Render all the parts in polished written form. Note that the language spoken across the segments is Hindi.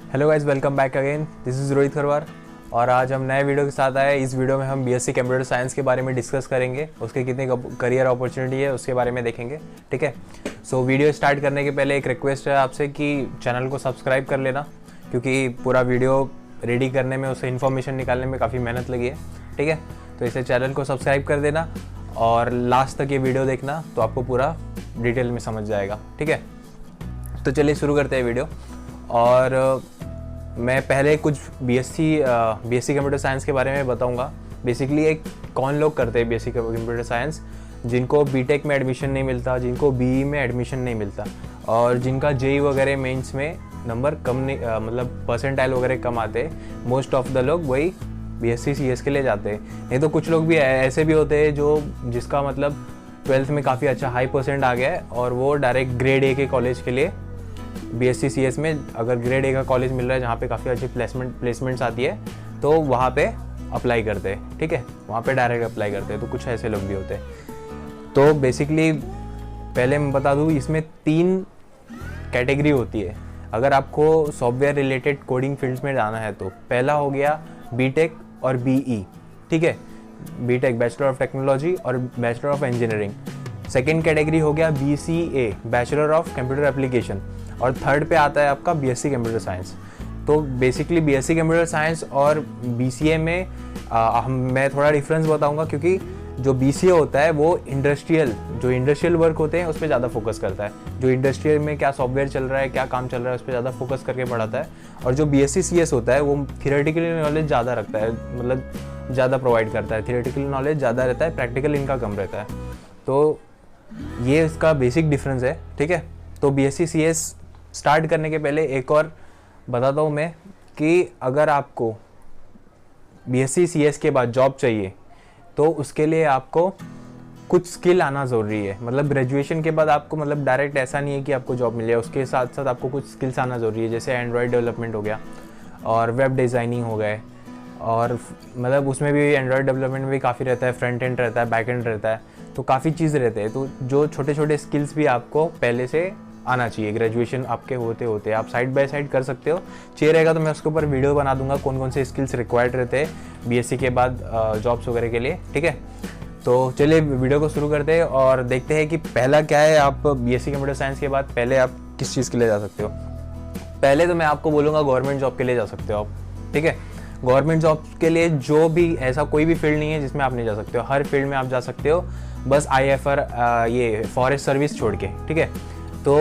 Hello guys, welcome back again. This is Rohit Kharwar और आज हम नए वीडियो के साथ आए। इस वीडियो में हम बीएससी कंप्यूटर साइंस के बारे में डिस्कस करेंगे, उसके कितनी करियर अपॉर्चुनिटी है उसके बारे में देखेंगे। ठीक है, सो वीडियो स्टार्ट करने के पहले एक रिक्वेस्ट है आपसे कि चैनल को सब्सक्राइब कर लेना, क्योंकि पूरा वीडियो रेडी करने में, उससे इन्फॉर्मेशन निकालने में काफ़ी मेहनत लगी है। ठीक है, तो इसे चैनल को सब्सक्राइब कर देना और लास्ट तक ये वीडियो देखना, तो आपको पूरा डिटेल में समझ जाएगा। ठीक है, तो चलिए शुरू करते हैं वीडियो। और मैं पहले कुछ बीएससी कंप्यूटर साइंस के बारे में बताऊंगा। बेसिकली एक कौन लोग करते हैं बीएससी कंप्यूटर साइंस, जिनको बीटेक में एडमिशन नहीं मिलता, जिनको बीई में एडमिशन नहीं मिलता और जिनका जेई वगैरह मेंस में नंबर कम नहीं, मतलब परसेंटाइल वगैरह कम आते, मोस्ट ऑफ द लोग वही बीएससी सीएस के लिए जाते हैं। नहीं तो कुछ लोग भी ऐसे भी होते हैं जो जिसका मतलब 12th में काफ़ी अच्छा हाई परसेंट आ गया है और वो डायरेक्ट ग्रेड ए के कॉलेज के लिए बीएससी सीएस में, अगर ग्रेड ए का कॉलेज मिल रहा है जहाँ पे काफ़ी अच्छी प्लेसमेंट्स आती है, तो वहाँ पे अप्लाई करते हैं। ठीक है, वहाँ पे डायरेक्ट अप्लाई करते हैं। तो कुछ ऐसे लोग भी होते हैं। तो बेसिकली पहले मैं बता दूँ, इसमें 3 कैटेगरी होती है अगर आपको सॉफ्टवेयर रिलेटेड कोडिंग फील्ड्स में जाना है। तो पहला हो गया बीटेक और बीई। ठीक है, बीटेक बैचलर ऑफ टेक्नोलॉजी और bachelor of engineering. Second category हो गया BCA, bachelor of computer application. और थर्ड पे आता है आपका बीएससी कंप्यूटर साइंस। तो बेसिकली बीएससी कंप्यूटर साइंस और बीसीए में मैं थोड़ा डिफरेंस बताऊंगा, क्योंकि जो बीसीए होता है वो इंडस्ट्रियल वर्क होते हैं उस पर ज़्यादा फोकस करता है। जो इंडस्ट्रियल में क्या सॉफ्टवेयर चल रहा है, क्या काम चल रहा है, उस पर ज़्यादा फोकस करके पढ़ाता है। और जो बीएससी सीएस होता है वो थियोरेटिकल नॉलेज ज़्यादा रखता है, मतलब ज़्यादा प्रोवाइड करता है। थियोरेटिकल नॉलेज ज़्यादा रहता है, प्रैक्टिकल इनका कम रहता है। तो ये इसका बेसिक डिफरेंस है। ठीक है, तो बीएससी सीएस स्टार्ट करने के पहले एक और बताता हूँ मैं कि अगर आपको बीएससी सीएस के बाद जॉब चाहिए तो उसके लिए आपको कुछ स्किल आना ज़रूरी है। मतलब ग्रेजुएशन के बाद आपको, मतलब डायरेक्ट ऐसा नहीं है कि आपको जॉब मिल जाए, उसके साथ साथ आपको कुछ स्किल्स आना ज़रूरी है। जैसे एंड्रॉयड डेवलपमेंट हो गया और वेब डिज़ाइनिंग हो गए, और मतलब उसमें भी एंड्रॉयड डेवलपमेंट में भी काफ़ी रहता है, फ्रंट एंड रहता है, बैक एंड रहता है, तो काफ़ी चीज़ रहते हैं। तो जो छोटे छोटे स्किल्स भी आपको पहले से आना चाहिए। ग्रेजुएशन आपके होते होते आप साइड बाय साइड कर सकते हो। चाहिए रहेगा तो मैं उसके ऊपर वीडियो बना दूंगा कौन कौन से स्किल्स रिक्वायर्ड रहते हैं बीएससी के बाद जॉब्स वगैरह के लिए। ठीक है, तो चलिए वीडियो को शुरू करते हैं और देखते हैं कि पहला क्या है। आप बीएससी कंप्यूटर साइंस के बाद पहले आप किस चीज़ के लिए जा सकते हो। पहले तो मैं आपको बोलूँगा गवर्नमेंट जॉब के लिए जा सकते हो आप। ठीक है, गवर्नमेंट जॉब के लिए जो भी, ऐसा कोई भी फील्ड नहीं है जिसमें आप नहीं जा सकते हो। हर फील्ड में आप जा सकते हो, बस आईएफआर ये फॉरेस्ट सर्विस छोड़ के। ठीक है, तो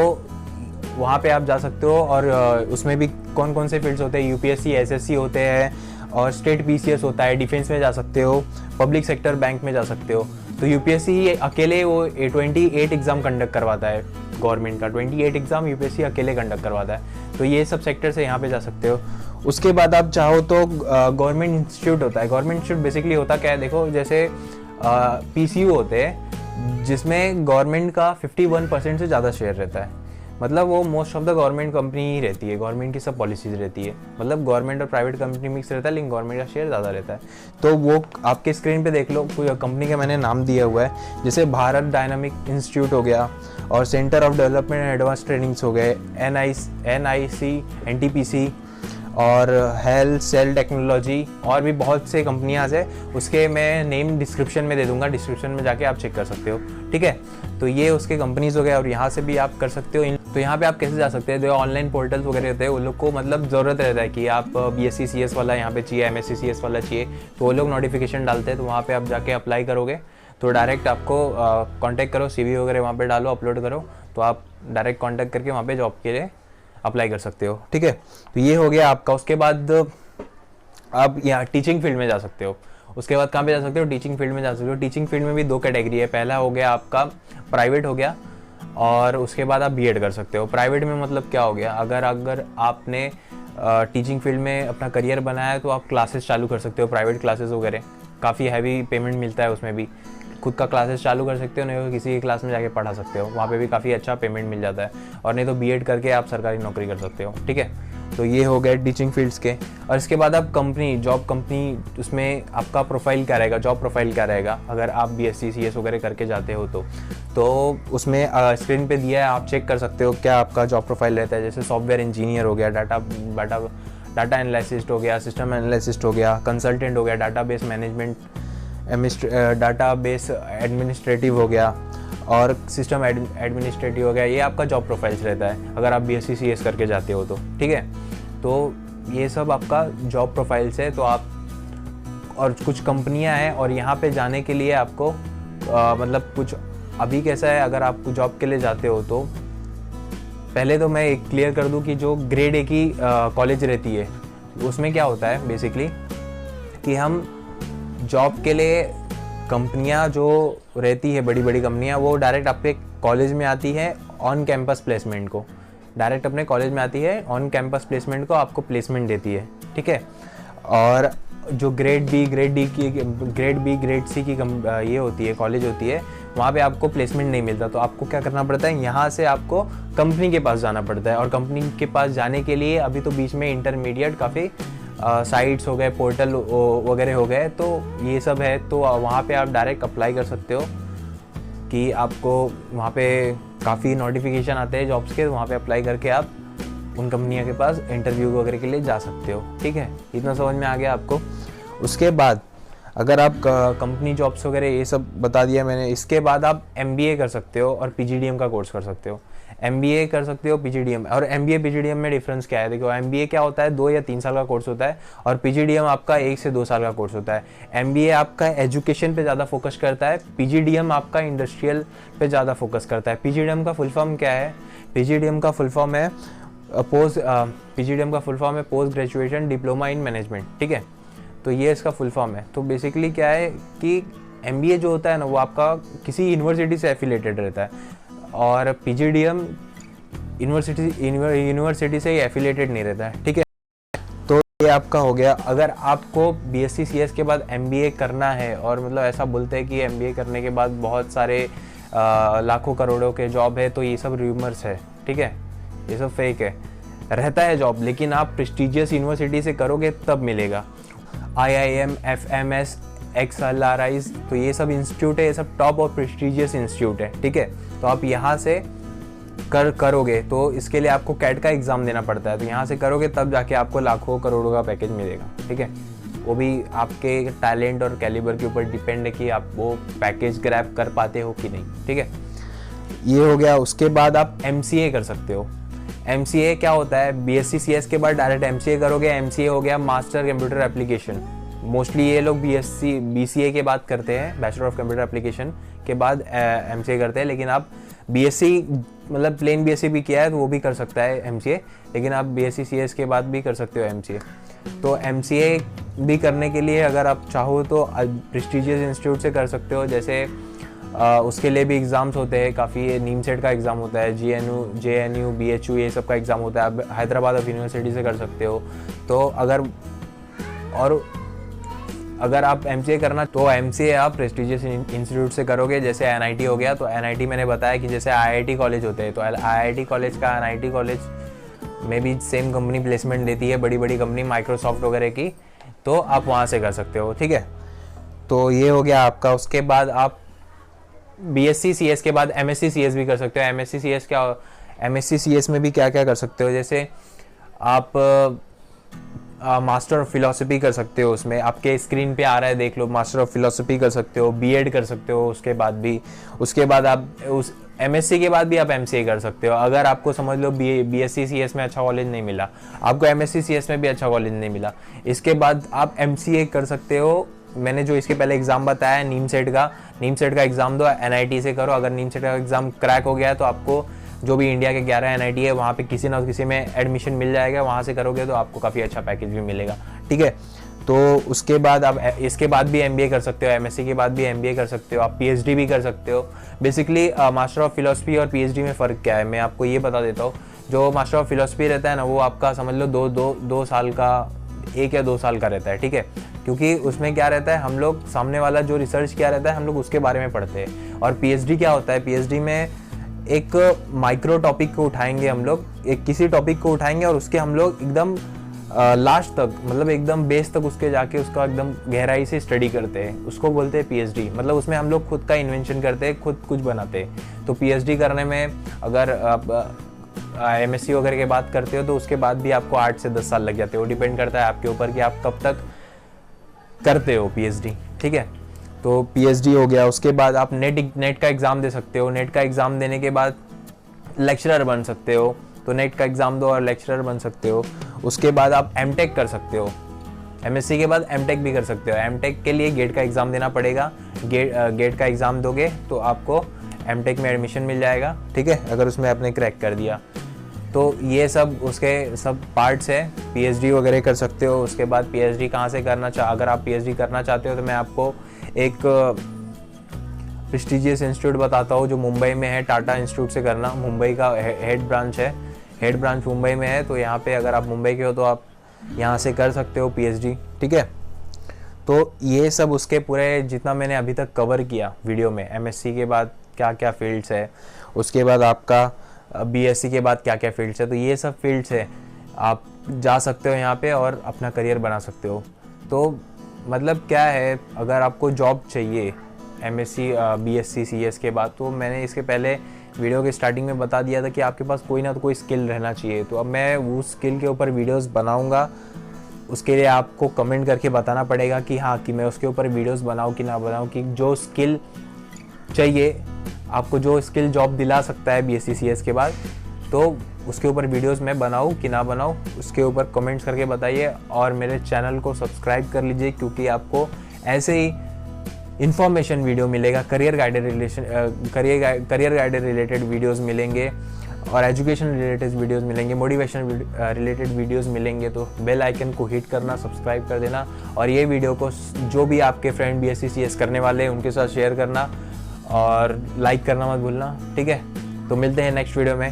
वहाँ पे आप जा सकते हो। और उसमें भी कौन कौन से फील्ड्स होते हैं, यूपीएससी, एसएससी होते हैं और स्टेट पीसीएस होता है। डिफेंस में जा सकते हो, पब्लिक सेक्टर बैंक में जा सकते हो। तो यूपीएससी अकेले वो 28 एग्ज़ाम कंडक्ट करवाता है, गवर्नमेंट का 28 एग्ज़ाम यूपीएससी अकेले कंडक्ट करवाता है। तो ये सब सेक्टर से यहाँ पे जा सकते हो। उसके बाद आप चाहो तो गवर्नमेंट इंस्टीट्यूट होता है। गवर्नमेंट इंस्टीट्यूट बेसिकली होता क्या है, देखो जैसे पीसीयू होते हैं जिसमें गवर्नमेंट का 51% से ज़्यादा शेयर रहता है। मतलब वो most of the government company ही रहती है, गवर्नमेंट की सब पॉलिसीज रहती है। मतलब गवर्नमेंट और प्राइवेट कंपनी मिक्स रहता है, लेकिन गवर्नमेंट का शेयर ज़्यादा रहता है। तो वो आपके स्क्रीन पे देख लो, कोई कंपनी का मैंने नाम दिया हुआ है, जैसे भारत डायनामिक इंस्टीट्यूट हो गया और centre of development and advance trainings हो गए, NIC, NTPC और हेल्थ सेल टेक्नोलॉजी, और भी बहुत से कंपनियां है। उसके मैं नेम डिस्क्रिप्शन में दे दूंगा, डिस्क्रिप्शन में जाके आप चेक कर सकते हो। ठीक है, तो ये उसके कंपनीज हो गए और यहाँ से भी आप कर सकते हो। तो यहाँ पे आप कैसे जा सकते हैं, जो ऑनलाइन पोर्टल्स वगैरह होते हैं उन लोग को मतलब ज़रूरत रहता है कि आप बीएससी सीएस वाला यहाँ पे चाहिए, एमएससी सीएस वाला चाहिए, तो वो लोग नोटिफिकेशन डालते हैं। तो वहाँ पे आप जाके अप्लाई करोगे तो डायरेक्ट आपको कॉन्टैक्ट करो, CV वगैरह वहाँ पे डालो, अपलोड करो, तो आप डायरेक्ट कॉन्टैक्ट करके वहाँ पे जॉब के लिए अप्लाई कर सकते हो। ठीक है, तो ये हो गया आपका। उसके बाद आप यहाँ टीचिंग फील्ड में जा सकते हो। उसके बाद कहाँ पे जा सकते हो, टीचिंग फील्ड में जा सकते हो। टीचिंग फील्ड में भी 2 कैटेगरी है। पहला हो गया आपका प्राइवेट हो गया, और उसके बाद आप बीएड कर सकते हो। प्राइवेट में मतलब क्या हो गया, अगर आपने टीचिंग फील्ड में अपना करियर बनाया है तो आप क्लासेस चालू कर सकते हो, प्राइवेट क्लासेस वगैरह। काफ़ी हैवी पेमेंट मिलता है उसमें भी। खुद का क्लासेस चालू कर सकते हो, नहीं तो किसी की क्लास में जाके पढ़ा सकते हो, वहाँ पे भी काफ़ी अच्छा पेमेंट मिल जाता है। और नहीं तो बीएड करके आप सरकारी नौकरी कर सकते हो। ठीक है, तो ये हो गए टीचिंग फील्ड्स के। और इसके बाद आप जॉब कंपनी, उसमें आपका प्रोफाइल क्या रहेगा, जॉब प्रोफाइल क्या रहेगा अगर आप BSc CS वगैरह करके जाते हो तो उसमें स्क्रीन पे दिया है, आप चेक कर सकते हो क्या आपका जॉब प्रोफाइल रहता है। जैसे सॉफ्टवेयर इंजीनियर हो गया, डाटा एनालिसिस्ट हो गया, सिस्टम एनालिसिस्ट हो गया, कंसल्टेंट हो गया, डाटाबेस मैनेजमेंट, डाटाबेस एडमिनिस्ट्रेटिव हो गया और सिस्टम एडमिनिस्ट्रेटिव हो गया। ये आपका जॉब प्रोफाइल्स रहता है अगर आप BSc CS करके जाते हो तो, ठीक है। तो ये सब आपका जॉब प्रोफाइल्स है। तो आप, और कुछ कंपनियां हैं और यहाँ पे जाने के लिए आपको मतलब कुछ अभी कैसा है, अगर आप जॉब के लिए जाते हो तो पहले तो मैं एक क्लियर कर दूं कि जो ग्रेड A की कॉलेज रहती है उसमें क्या होता है बेसिकली कि हम जॉब के लिए, कंपनियां जो रहती है बड़ी बड़ी कंपनियां, वो डायरेक्ट आपके कॉलेज में आती है ऑन कैंपस प्लेसमेंट को, डायरेक्ट अपने कॉलेज में आती है ऑन कैंपस प्लेसमेंट को आपको प्लेसमेंट देती है, ठीक है। और जो ग्रेड B, ग्रेड C की ये होती है, कॉलेज होती है, वहाँ पे आपको प्लेसमेंट नहीं मिलता। तो आपको क्या करना पड़ता है, यहाँ से आपको कंपनी के पास जाना पड़ता है। और कंपनी के पास जाने के लिए अभी तो बीच में इंटरमीडिएट काफ़ी साइट्स हो गए, पोर्टल वगैरह हो गए, तो ये सब है। तो वहाँ पे आप डायरेक्ट अप्लाई कर सकते हो कि आपको वहाँ पे काफ़ी नोटिफिकेशन आते हैं जॉब्स के, वहाँ पे अप्लाई करके आप उन कंपनियों के पास इंटरव्यू वगैरह के लिए जा सकते हो, ठीक है। इतना समझ में आ गया आपको। उसके बाद अगर आप कंपनी जॉब्स वगैरह ये सब बता दिया मैंने, इसके बाद आप MBA कर सकते हो और PGDM का कोर्स कर सकते हो। MBA कर सकते हो, PGDM, और MBA PGDM में डिफरेंस क्या है, देखो MBA क्या होता है, 2 या 3 साल का कोर्स होता है और PGDM आपका 1 से 2 साल का कोर्स होता है। MBA आपका एजुकेशन पे ज़्यादा फोकस करता है, PGDM आपका इंडस्ट्रियल पे ज़्यादा फोकस करता है। PGDM का फुल फॉर्म क्या है, PGDM का फुल फॉर्म है post graduation diploma in management, ठीक है। तो ये इसका फुल फॉर्म है। तो बेसिकली क्या है कि MBA जो होता है ना, वो आपका किसी यूनिवर्सिटी से एफिलेटेड रहता है और PGDM यूनिवर्सिटी से ही एफिलेटेड नहीं रहता है, ठीक है। तो ये आपका हो गया। अगर आपको BSc CS के बाद MBA करना है, और मतलब ऐसा बोलते हैं कि MBA करने के बाद बहुत सारे लाखों करोड़ों के जॉब है, तो ये सब र्यूमर्स है, ठीक है, ये सब फेक है। रहता है जॉब, लेकिन आप प्रेस्टिजियस यूनिवर्सिटी से करोगे तब मिलेगा। IIM, FMS, XLRIs, तो ये सब इंस्टीट्यूट है, ये सब टॉप और प्रेस्टिजियस इंस्टीट्यूट है, ठीक है। तो आप यहाँ से करोगे तो इसके लिए आपको कैट का एग्ज़ाम देना पड़ता है। तो यहाँ से करोगे तब जाके आपको लाखों करोड़ों का पैकेज मिलेगा, ठीक है। वो भी आपके टैलेंट और कैलिबर के ऊपर डिपेंड है कि आप वो पैकेज ग्रैब कर पाते हो कि नहीं, ठीक है। ये हो गया। उसके बाद आप MCA कर सकते हो। MCA क्या होता है, BSc CS के बाद डायरेक्ट MCA करोगे। MCA हो गया मास्टर कंप्यूटर एप्लीकेशन। मोस्टली ये लोग BCA के बाद करते हैं, बैचलर ऑफ कंप्यूटर एप्लीकेशन के बाद MCA करते हैं। लेकिन आप BSc मतलब प्लेन BSc भी किया है तो वो भी कर सकता है MCA, लेकिन आप BSc CS के बाद भी कर सकते हो MCA। तो MCA भी करने के लिए अगर आप चाहो तो प्रेस्टिजियस इंस्टीट्यूट से कर सकते हो। जैसे उसके लिए भी एग्ज़ाम्स होते हैं काफ़ी, नीम सेट का एग्ज़ाम होता है, JNU BHU ये सब का एग्ज़ाम होता है। आप हैदराबाद ऑफ यूनिवर्सिटी से कर सकते हो। तो अगर आप MCA करना तो MCA आप प्रेस्टिजियस इंस्टीट्यूट से करोगे। जैसे NIT हो गया, तो NIT मैंने बताया कि जैसे IIT कॉलेज होते हैं, तो IIT कॉलेज का NIT कॉलेज में भी सेम कंपनी प्लेसमेंट देती है, बड़ी बड़ी कंपनी माइक्रोसॉफ्ट वगैरह की, तो आप वहाँ से कर सकते हो, ठीक है। तो ये हो गया आपका। उसके बाद आप BSc CS के बाद MSc CS भी कर सकते हो। MSc CS में भी क्या क्या कर सकते हो, जैसे आप मास्टर ऑफ फिलोसफी कर सकते हो। उसमें आपके स्क्रीन पे आ रहा है, देख लो, मास्टर ऑफ फिलोसफी कर सकते हो। B.Ed कर सकते हो उसके बाद आप उस MSc के बाद भी आप MCA कर सकते हो। अगर आपको समझ लो BSc CS में अच्छा कॉलेज नहीं मिला, आपको MSc CS में भी अच्छा कॉलेज नहीं मिला, इसके बाद आप MCA कर सकते हो। मैंने जो इसके पहले एग्ज़ाम बताया नीम सेट का एग्ज़ाम दो, NIT से करो। अगर नीम सेट का एग्ज़ाम क्रैक हो गया है तो आपको जो भी इंडिया के 11 NIT है वहाँ पे किसी ना किसी में एडमिशन मिल जाएगा, वहाँ से करोगे तो आपको काफ़ी अच्छा पैकेज भी मिलेगा, ठीक है। तो उसके बाद आप इसके बाद भी MBA कर सकते हो, MSc के बाद भी MBA कर सकते हो, आप PhD भी कर सकते हो। बेसिकली मास्टर ऑफ फिलोसफी और PhD में फ़र्क क्या है मैं आपको ये बता देता हूँ। जो मास्टर ऑफ फिलोसफी रहता है ना, वो आपका समझ लो दो साल का, 1 या 2 साल का रहता है, ठीक है। क्योंकि उसमें क्या रहता है, हम लोग सामने वाला जो रिसर्च किया रहता है हम लोग उसके बारे में पढ़ते हैं। और PhD क्या होता है, PhD में एक माइक्रो टॉपिक को उठाएंगे हम लोग, एक किसी टॉपिक को उठाएंगे और उसके हम लोग एकदम लास्ट तक, मतलब एकदम बेस तक उसके जाके उसका एकदम गहराई से स्टडी करते हैं, उसको बोलते हैं पीएचडी। मतलब उसमें हम लोग खुद का इन्वेंशन करते हैं, खुद कुछ बनाते हैं। तो पीएचडी करने में अगर आप एमएससी वगैरह की बात करते हो तो उसके बाद भी आपको 8 से 10 साल लग जाते हो। डिपेंड करता है आपके ऊपर कि आप कब तक करते हो पीएचडी, ठीक है। तो पीएचडी हो गया, उसके बाद आप नेट का एग्ज़ाम दे सकते हो। नेट का एग्ज़ाम देने के बाद लेक्चरर बन सकते हो। तो नेट का एग्ज़ाम दो और लेक्चरर बन सकते हो। उसके बाद आप एमटेक कर सकते हो। एमएससी के बाद एमटेक भी कर सकते हो। एमटेक के लिए गेट का एग्ज़ाम देना पड़ेगा। गेट का एग्ज़ाम दोगे तो आपको एमटेक में एडमिशन मिल जाएगा, ठीक है, अगर उसमें आपने क्रैक कर दिया। तो ये सब उसके सब पार्ट्स है। पीएचडी वगैरह कर सकते हो। उसके बाद पीएचडी कहाँ से करना अगर आप पीएचडी करना चाहते हो तो मैं आपको एक प्रेस्टिजियस इंस्टीट्यूट बताता हूँ जो मुंबई में है। टाटा इंस्टीट्यूट से करना, मुंबई का हेड ब्रांच है। हेड ब्रांच मुंबई में है। तो यहाँ पे अगर आप मुंबई के हो तो आप यहाँ से कर सकते हो पीएचडी, ठीक है। तो ये सब उसके पूरे जितना मैंने अभी तक कवर किया वीडियो में, एमएससी के बाद क्या क्या फील्ड्स है, उसके बाद आपका बीएससी के बाद क्या क्या फील्ड्स है, तो ये सब फील्ड्स है। आप जा सकते हो यहाँ पे और अपना करियर बना सकते हो। तो मतलब क्या है, अगर आपको जॉब चाहिए एमएससी बीएससी सीएस के बाद, तो मैंने इसके पहले वीडियो के स्टार्टिंग में बता दिया था कि आपके पास कोई ना कोई स्किल रहना चाहिए। तो अब मैं उस स्किल के ऊपर वीडियोस बनाऊंगा। उसके लिए आपको कमेंट करके बताना पड़ेगा कि हाँ, कि मैं उसके ऊपर वीडियोस बनाऊं कि ना बनाऊं, कि जो स्किल चाहिए आपको, जो स्किल जॉब दिला सकता है बीएससी सीएस के बाद, तो उसके ऊपर वीडियोस मैं बनाऊं कि ना बनाऊं, उसके ऊपर कमेंट्स करके बताइए। और मेरे चैनल को सब्सक्राइब कर लीजिए, क्योंकि आपको ऐसे ही इन्फॉर्मेशन वीडियो मिलेगा, करियर गाइडेड रिलेटेड वीडियोस मिलेंगे और एजुकेशन रिलेटेड वीडियोस मिलेंगे, मोटिवेशन रिलेटेड वीडियोस मिलेंगे। तो बेल आइकन को हिट करना, सब्सक्राइब कर देना और ये वीडियो को जो भी आपके फ्रेंड बीएससी सीएस करने वाले हैं उनके साथ शेयर करना और लाइक करना मत भूलना, ठीक है। तो मिलते हैं नेक्स्ट वीडियो में।